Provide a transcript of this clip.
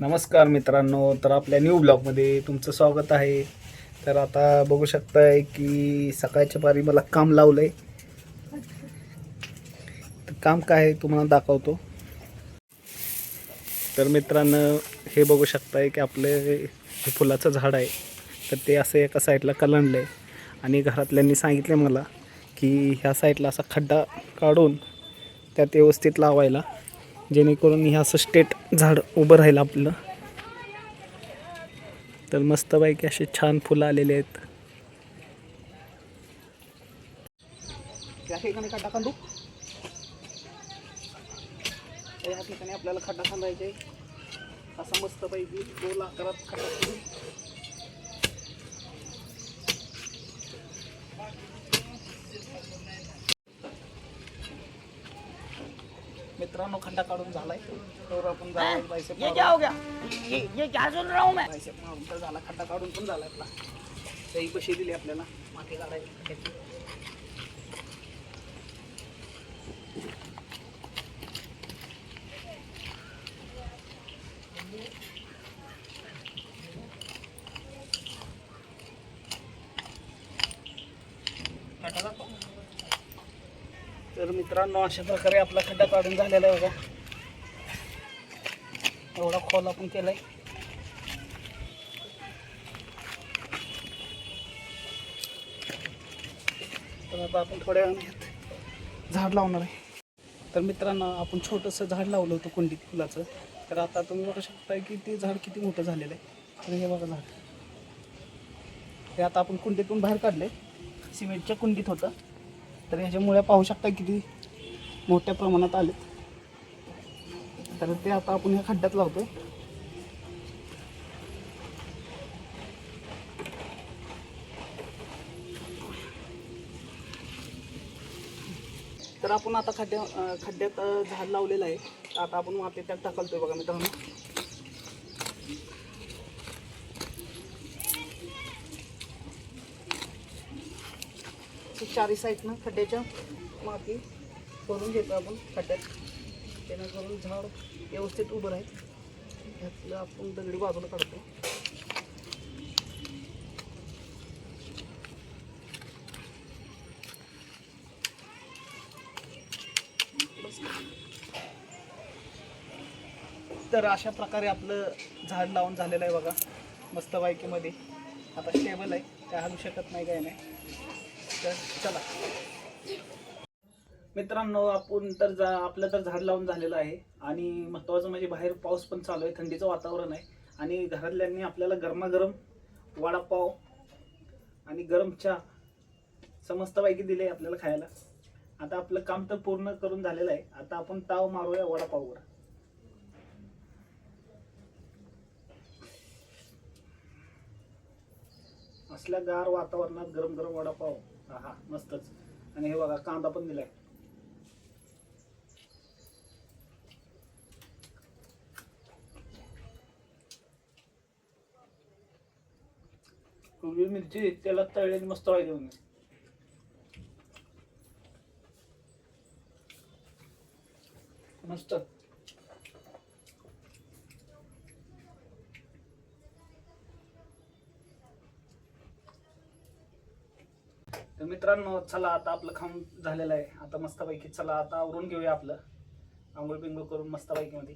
नमस्कार मित्रांनो, तर आपल्या न्यू ब्लॉगमध्ये तुमचं स्वागत आहे. तर आता बघू शकताय की सकाळच्या पारी मला काम लावलंय. तर काम काय आहे तुम्हाला दाखवतो. तर मित्रांनो, हे बघू शकताय की आपले हे फुलाचं झाड आहे. तर ते असं एका साईडला कलंडलंय आणि घरातल्यांनी सांगितले मला की ह्या साईडला असा खड्डा काढून त्यात व्यवस्थित लावायला, जेणेकरून हे असं स्ट्रेट झाड उभं राहील आपलं. तर मस्तपैकी असे छान फुलं आलेले आहेत. या ठिकाणी खड्डा खांदू, या ठिकाणी आपल्याला खड्डा खांदायचा आहे. असा मस्तपैकी गोल आकारात खड्डा खांदू. मित्रांनो, खड्डा काढून झालाय. तर आपण बायसेप मारून तर झाला. खड्डा काढून पण झाला आपला. काही पैसे दिले आपल्याला माती काढायची. तर मित्रांनो, अशा प्रकारे आपला खड्डा काढून झालेला आहे बघा. एवढा खोल आपण केलाय. तर आता आपण थोड्या वेळाने झाड लावणार आहे. तर मित्रांनो, आपण छोटंसं झाड लावलं होतं कुंडीत फुलाचं. तर आता तुम्ही बघू शकताय की ते झाड किती मोठं झालेलं आहे. तर हे बघा झाड, हे आता आपण कुंडीतून बाहेर काढले. सिमेंटच्या कुंडीत होतं. तर ह्याच्या मुळ्या पाहू शकता किती मोठ्या प्रमाणात आले. तर ते आता आपण ह्या खड्ड्यात लावतोय. तर आपण आता खड्ड्यात झाड लावलेलं आहे. आता आपण माती त्यात टाकलतोय बघा मित्रांनो. चारी साईडनं खड्ड्याच्या माती करून घेतो आपण खड्ड्यात, जेणेकरून झाड व्यवस्थित उभं राहील. ह्यातलं आपण दगडी बाजूला काढतो. तर अशा प्रकारे आपलं झाड लावून झालेलं आहे बघा. मस्त बायकीमध्ये आता स्टेबल आहे, काय हलू शकत नाही, काय नाही. तर चला मित्रांनो, आपण तर आपलं तर झाड लावून झालेलं आहे. आणि महत्त्वाचं म्हणजे बाहेर पाऊस पण चालू आहे, थंडीचं वातावरण आहे. आणि घरातल्यांनी आपल्याला गरमागरम वडापाव आणि गरम चहा मस्तपैकी दिले आपल्याला खायला. आता आपलं काम तर पूर्ण करून झालेलं आहे. आता आपण ताव मारूया वडापाववर. असल्या गार वातावरणात गरम गरम वडापाव, हा मस्तच. आणि हे बघा, कांदा पण दिलाय. हिरवी मिरची त्याला तळलेली मस्त पाहिजे म्हणून. मस्त. तर मित्रांनो, चला आता आपलं खाऊन झालेलं आहे. आता मस्तपैकी चला आता आवरून घेऊया आपलं. आंघोळ बिंघोळ करून मस्तपैकी मध्ये